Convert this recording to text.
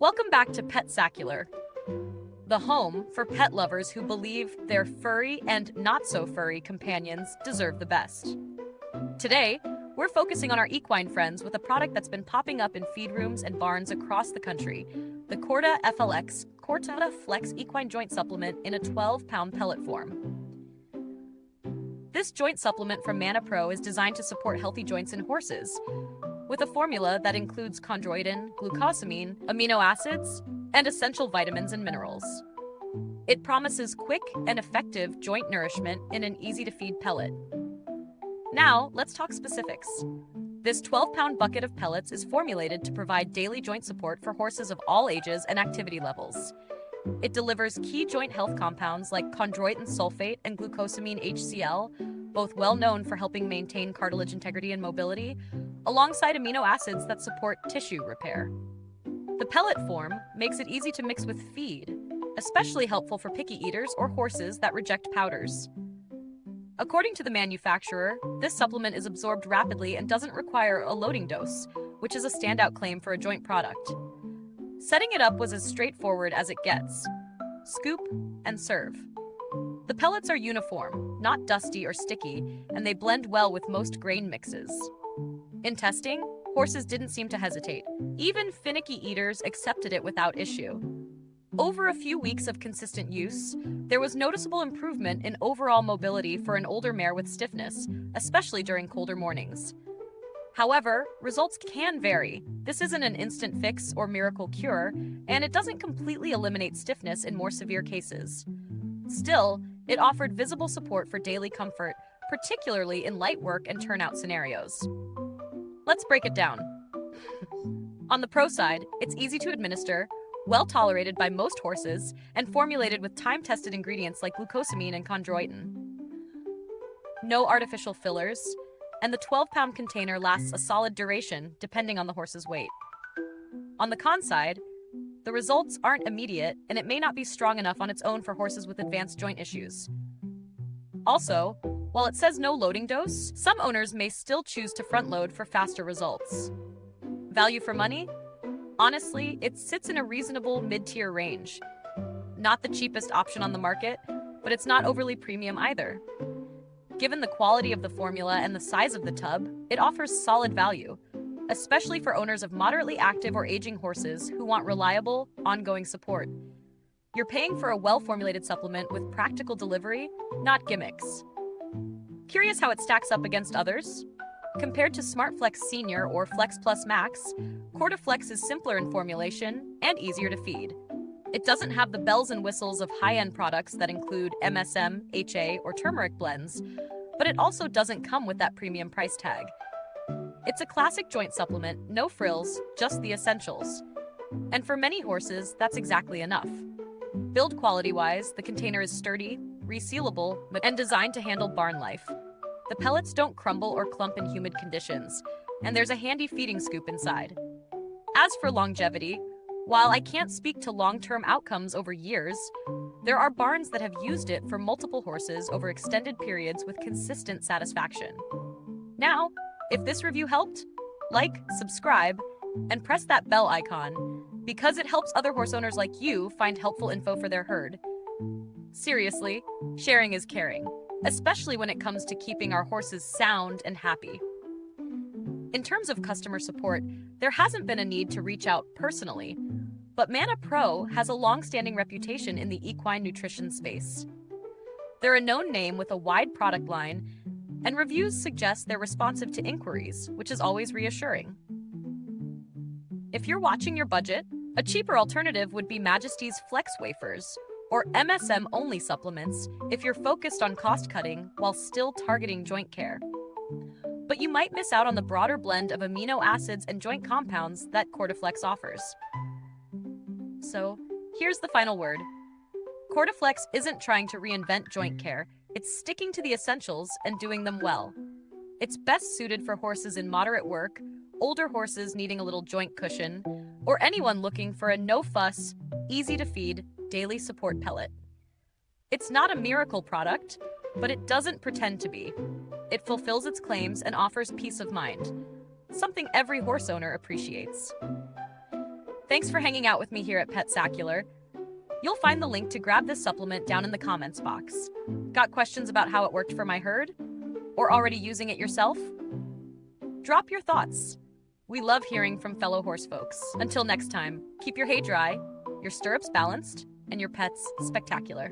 Welcome back to Petsacular, the home for pet lovers who believe their furry and not-so-furry companions deserve the best. Today, we're focusing on our equine friends with a product that's been popping up in feed rooms and barns across the country, the Corta-FLX Equine Joint Supplement in a 12-pound pellet form. This joint supplement from Mana Pro is designed to support healthy joints in horses, with a formula that includes chondroitin, glucosamine, amino acids, and essential vitamins and minerals. It promises quick and effective joint nourishment in an easy-to-feed pellet. Now, let's talk specifics. This 12-pound bucket of pellets is formulated to provide daily joint support for horses of all ages and activity levels. It delivers key joint health compounds like chondroitin sulfate and glucosamine HCl, both well known for helping maintain cartilage integrity and mobility, alongside amino acids that support tissue repair. The pellet form makes it easy to mix with feed, especially helpful for picky eaters or horses that reject powders. According to the manufacturer, this supplement is absorbed rapidly and doesn't require a loading dose, which is a standout claim for a joint product. Setting it up was as straightforward as it gets. Scoop and serve. The pellets are uniform, not dusty or sticky, and they blend well with most grain mixes. In testing, horses didn't seem to hesitate. Even finicky eaters accepted it without issue. Over a few weeks of consistent use, there was noticeable improvement in overall mobility for an older mare with stiffness, especially during colder mornings. However, results can vary. This isn't an instant fix or miracle cure, and it doesn't completely eliminate stiffness in more severe cases. Still, it offered visible support for daily comfort, particularly in light work and turnout scenarios. Let's break it down. On the pro side, it's easy to administer, well tolerated by most horses, and formulated with time-tested ingredients like glucosamine and chondroitin. No artificial fillers, and the 12-pound container lasts a solid duration depending on the horse's weight. On the con side, the results aren't immediate, and it may not be strong enough on its own for horses with advanced joint issues. Also, while it says no loading dose, some owners may still choose to front load for faster results. Value for money? Honestly, it sits in a reasonable mid-tier range. Not the cheapest option on the market, but it's not overly premium either. Given the quality of the formula and the size of the tub, it offers solid value, especially for owners of moderately active or aging horses who want reliable, ongoing support. You're paying for a well-formulated supplement with practical delivery, not gimmicks. Curious how it stacks up against others? Compared to SmartFlex Senior or Flex Plus Max, Corta-Flex is simpler in formulation and easier to feed. It doesn't have the bells and whistles of high-end products that include MSM, HA, or turmeric blends, but it also doesn't come with that premium price tag. It's a classic joint supplement, no frills, just the essentials. And for many horses, that's exactly enough. Build quality-wise, the container is sturdy, resealable, and designed to handle barn life. The pellets don't crumble or clump in humid conditions, and there's a handy feeding scoop inside. As for longevity, while I can't speak to long-term outcomes over years, there are barns that have used it for multiple horses over extended periods with consistent satisfaction. Now, if this review helped, like, subscribe, and press that bell icon, because it helps other horse owners like you find helpful info for their herd. Seriously, sharing is caring, especially when it comes to keeping our horses sound and happy. In terms of customer support, there hasn't been a need to reach out personally, but Mana Pro has a long-standing reputation in the equine nutrition space. They're a known name with a wide product line, and reviews suggest they're responsive to inquiries, which is always reassuring. If you're watching your budget, a cheaper alternative would be Majesty's Flex Wafers, or MSM-only supplements if you're focused on cost-cutting while still targeting joint care. But you might miss out on the broader blend of amino acids and joint compounds that Corta-Flex offers. So, here's the final word. Corta-Flex isn't trying to reinvent joint care, it's sticking to the essentials and doing them well. It's best suited for horses in moderate work, older horses needing a little joint cushion, or anyone looking for a no-fuss, easy-to-feed, daily support pellet. It's not a miracle product, but it doesn't pretend to be. It fulfills its claims and offers peace of mind, something every horse owner appreciates. Thanks for hanging out with me here at Petsacular. You'll find the link to grab this supplement down in the comments box. Got questions about how it worked for my herd? Or already using it yourself? Drop your thoughts. We love hearing from fellow horse folks. Until next time, keep your hay dry, your stirrups balanced, and your pets spectacular.